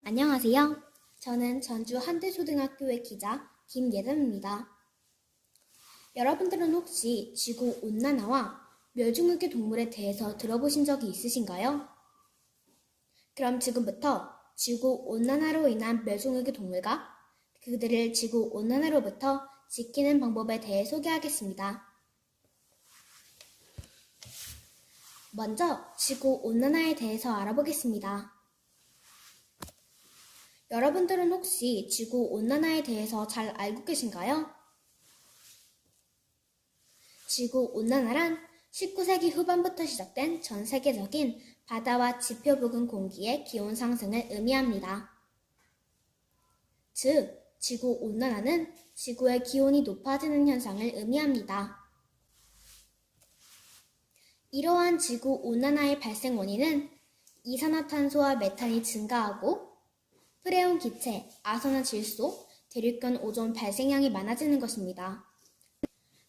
안녕하세요. 저는 전주 한대초등학교의 기자 김예담입니다. 여러분들은 혹시 지구온난화와 멸종위기 동물에 대해서 들어보신 적이 있으신가요? 그럼 지금부터 지구온난화로 인한 멸종위기 동물과 그들을 지구온난화로부터 지키는 방법에 대해 소개하겠습니다. 먼저 지구온난화에 대해서 알아보겠습니다. 여러분들은 혹시 지구온난화에 대해서 잘 알고 계신가요? 지구온난화란 19세기 후반부터 시작된 전 세계적인 바다와 지표 부근 공기의 기온 상승을 의미합니다. 즉, 지구온난화는 지구의 기온이 높아지는 현상을 의미합니다. 이러한 지구온난화의 발생 원인은 이산화탄소와 메탄이 증가하고 프레온 기체, 아산화질소, 대륙간 오존 발생량이 많아지는 것입니다.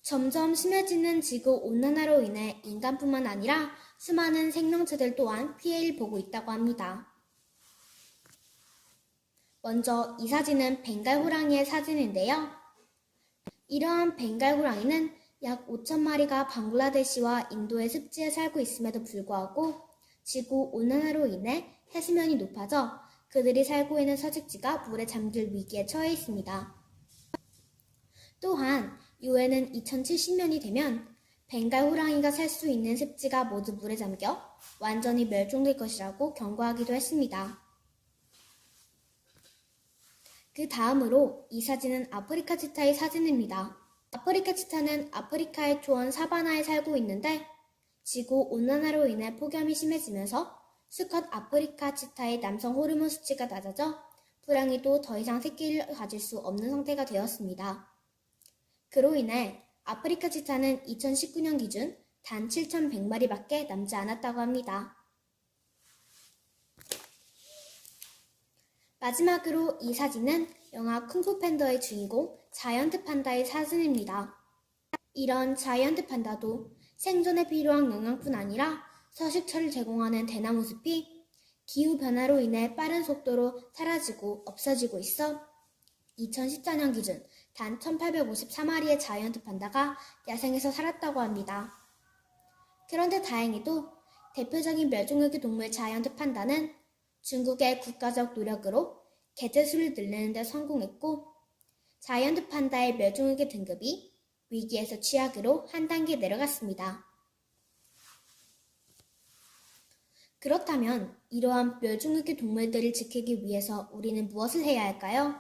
점점 심해지는 지구온난화로 인해 인간뿐만 아니라 수많은 생명체들 또한 피해를 보고 있다고 합니다. 먼저 이 사진은 벵갈 호랑이의 사진인데요. 이러한 벵갈 호랑이는 약 5,000마리가 방글라데시와 인도의 습지에 살고 있음에도 불구하고 지구온난화로 인해 해수면이 높아져 그들이 살고 있는 서식지가 물에 잠길 위기에 처해 있습니다. 또한 유엔은 2070년이 되면 벵갈 호랑이가 살 수 있는 습지가 모두 물에 잠겨 완전히 멸종될 것이라고 경고하기도 했습니다. 그 다음으로 이 사진은 아프리카 치타의 사진입니다. 아프리카 치타는 아프리카의 초원 사바나에 살고 있는데 지구온난화로 인해 폭염이 심해지면서 수컷 아프리카 치타의 남성 호르몬 수치가 낮아져 호랑이도 더 이상 새끼를 가질 수 없는 상태가 되었습니다. 그로 인해 아프리카 치타는 2019년 기준 단 7,100마리밖에 남지 않았다고 합니다. 마지막으로 이 사진은 영화 쿵푸 팬더의 주인공 자이언트 판다의 사진입니다. 이런 자이언트 판다도 생존에 필요한 영양뿐 아니라 서식처를 제공하는 대나무 숲이 기후변화로 인해 빠른 속도로 사라지고 없어지고 있어 2014년 기준 단 1,854마리의 자이언트 판다가 야생에서 살았다고 합니다. 그런데 다행히도 대표적인 멸종위기 동물 자이언트 판다는 중국의 국가적 노력으로 개체수를 늘리는 데 성공했고 자이언트 판다의 멸종위기 등급이 위기에서 취약으로 한 단계 내려갔습니다. 그렇다면 이러한 멸종위기 동물들을 지키기 위해서 우리는 무엇을 해야 할까요?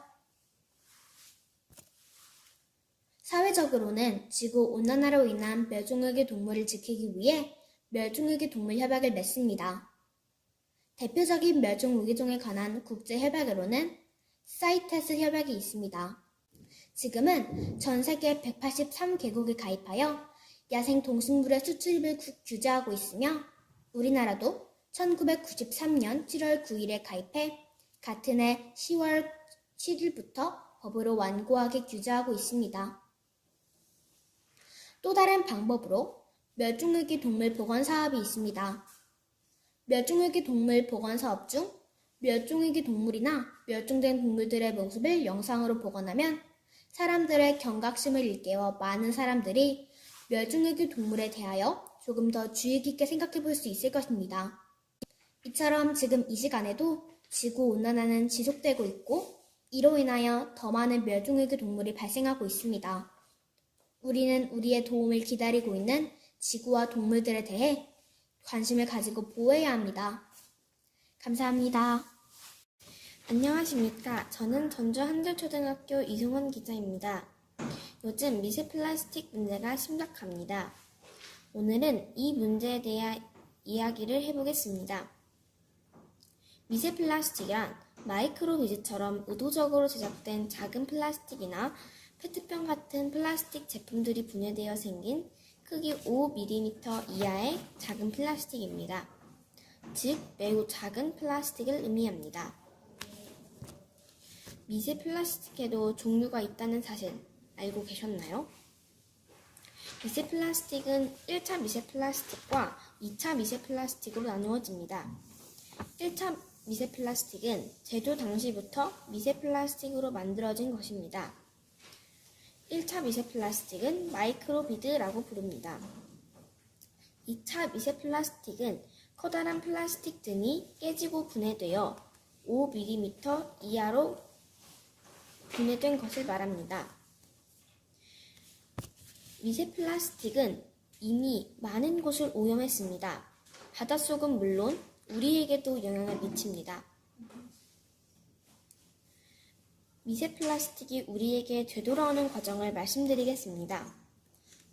사회적으로는 지구온난화로 인한 멸종위기 동물을 지키기 위해 멸종위기 동물 협약을 맺습니다. 대표적인 멸종위기종에 관한 국제협약으로는 사이테스 협약이 있습니다. 지금은 전 세계 183개국이 가입하여 야생 동식물의 수출입을 규제하고 있으며 우리나라도 1993년 7월 9일에 가입해 같은 해 10월 7일부터 법으로 완고하게 규제하고 있습니다. 또 다른 방법으로 멸종위기 동물 보건 사업이 있습니다. 멸종위기 동물 보건 사업 중 멸종위기 동물이나 멸종된 동물들의 모습을 영상으로 복원하면 사람들의 경각심을 일깨워 많은 사람들이 멸종위기 동물에 대하여 조금 더 주의 깊게 생각해 볼 수 있을 것입니다. 이처럼 지금 이 시간에도 지구온난화는 지속되고 있고 이로 인하여 더 많은 멸종위기 동물이 발생하고 있습니다. 우리는 우리의 도움을 기다리고 있는 지구와 동물들에 대해 관심을 가지고 보호해야 합니다. 감사합니다. 안녕하십니까. 저는 전주 한들초등학교 이승원 기자입니다. 요즘 미세 플라스틱 문제가 심각합니다. 오늘은 이 문제에 대한 이야기를 해보겠습니다. 미세 플라스틱이란 마이크로비즈처럼 의도적으로 제작된 작은 플라스틱이나 페트병 같은 플라스틱 제품들이 분해되어 생긴 크기 5mm 이하의 작은 플라스틱입니다. 즉, 매우 작은 플라스틱을 의미합니다. 미세 플라스틱에도 종류가 있다는 사실 알고 계셨나요? 미세 플라스틱은 1차 미세 플라스틱과 2차 미세 플라스틱으로 나누어집니다. 1차 미세 플라스틱은 제조 당시부터 미세 플라스틱으로 만들어진 것입니다. 1차 미세 플라스틱은 마이크로비드라고 부릅니다. 2차 미세 플라스틱은 커다란 플라스틱 등이 깨지고 분해되어 5mm 이하로 분해된 것을 말합니다. 미세 플라스틱은 이미 많은 곳을 오염했습니다. 바닷속은 물론 우리에게도 영향을 미칩니다. 미세 플라스틱이 우리에게 되돌아오는 과정을 말씀드리겠습니다.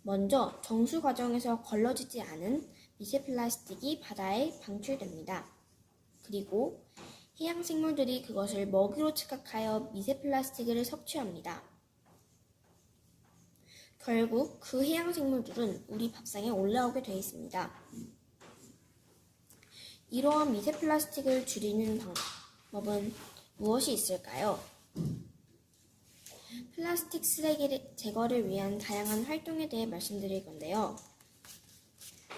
먼저 정수 과정에서 걸러지지 않은 미세 플라스틱이 바다에 방출됩니다. 그리고 해양 생물들이 그것을 먹이로 착각하여 미세 플라스틱을 섭취합니다. 결국 그 해양 생물들은 우리 밥상에 올라오게 되어 있습니다. 이러한 미세 플라스틱을 줄이는 방법은 무엇이 있을까요? 플라스틱 쓰레기 제거를 위한 다양한 활동에 대해 말씀드릴 건데요.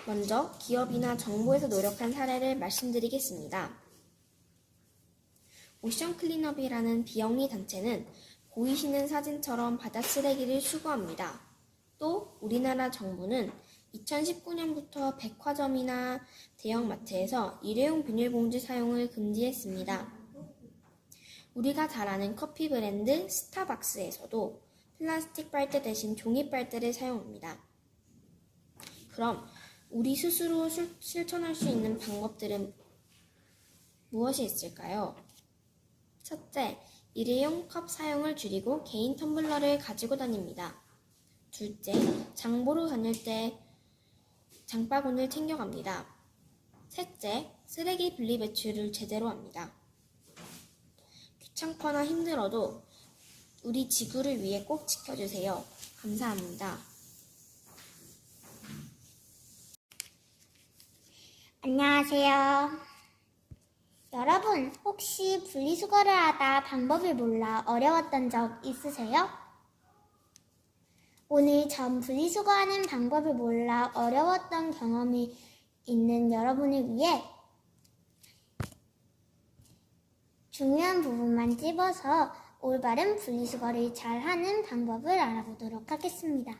먼저 기업이나 정부에서 노력한 사례를 말씀드리겠습니다. 오션 클린업이라는 비영리 단체는 보이시는 사진처럼 바다 쓰레기를 수거합니다. 또 우리나라 정부는 2019년부터 백화점이나 대형마트에서 일회용 비닐봉지 사용을 금지했습니다. 우리가 잘 아는 커피 브랜드 스타벅스에서도 플라스틱 빨대 대신 종이 빨대를 사용합니다. 그럼 우리 스스로 실천할 수 있는 방법들은 무엇이 있을까요? 첫째, 일회용 컵 사용을 줄이고 개인 텀블러를 가지고 다닙니다. 둘째, 장 보러 다닐 때 장바구니를 챙겨갑니다. 셋째, 쓰레기 분리배출을 제대로 합니다. 귀찮거나 힘들어도 우리 지구를 위해 꼭 지켜주세요. 감사합니다. 안녕하세요. 여러분, 혹시 분리수거를 하다 방법을 몰라 어려웠던 적 있으세요? 오늘 전 분리수거하는 방법을 몰라 어려웠던 경험이 있는 여러분을 위해 중요한 부분만 찝어서 올바른 분리수거를 잘 하는 방법을 알아보도록 하겠습니다.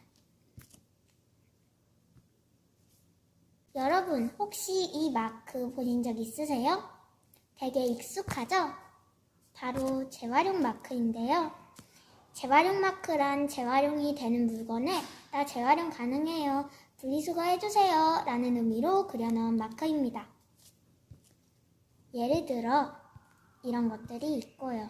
여러분, 혹시 이 마크 보신 적 있으세요? 되게 익숙하죠? 바로 재활용 마크인데요. 재활용 마크란 재활용이 되는 물건에 나 재활용 가능해요, 분리수거 해주세요 라는 의미로 그려놓은 마크입니다. 예를 들어 이런 것들이 있고요.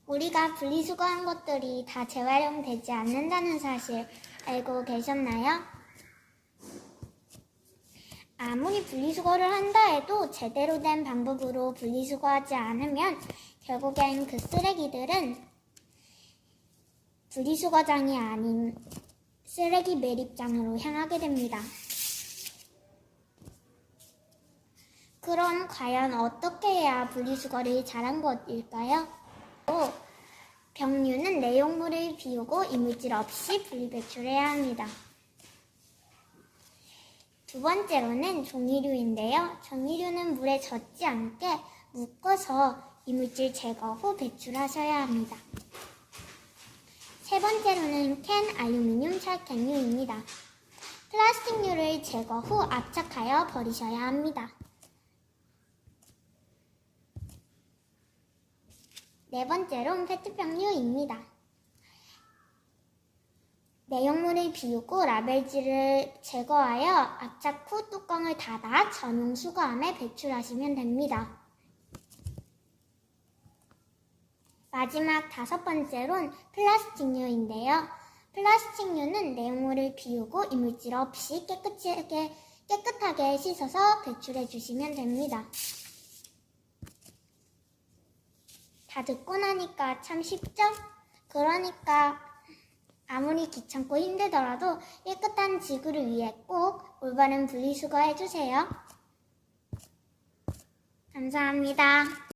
우리가 분리수거한 것들이 다 재활용되지 않는다는 사실 알고 계셨나요? 아무리 분리수거를 한다 해도 제대로 된 방법으로 분리수거하지 않으면 결국엔 그 쓰레기들은 분리수거장이 아닌 쓰레기 매립장으로 향하게 됩니다. 그럼 과연 어떻게 해야 분리수거를 잘한 것일까요? 병류는 내용물을 비우고 이물질 없이 분리배출해야 합니다. 두 번째로는 종이류인데요. 종이류는 물에 젖지 않게 묶어서 이물질 제거 후 배출하셔야 합니다. 세 번째로는 캔, 알루미늄, 철캔류입니다. 플라스틱류를 제거 후 압착하여 버리셔야 합니다. 네 번째로는 페트병류입니다. 내용물을 비우고 라벨지를 제거하여 압착 후 뚜껑을 닫아 전용 수거함에 배출하시면 됩니다. 마지막 다섯 번째로는 플라스틱류인데요. 플라스틱류는 내용물을 비우고 이물질 없이 깨끗하게 씻어서 배출해 주시면 됩니다. 다 듣고 나니까 참 쉽죠? 그러니까 아무리 귀찮고 힘들더라도 깨끗한 지구를 위해 꼭 올바른 분리수거 해주세요. 감사합니다.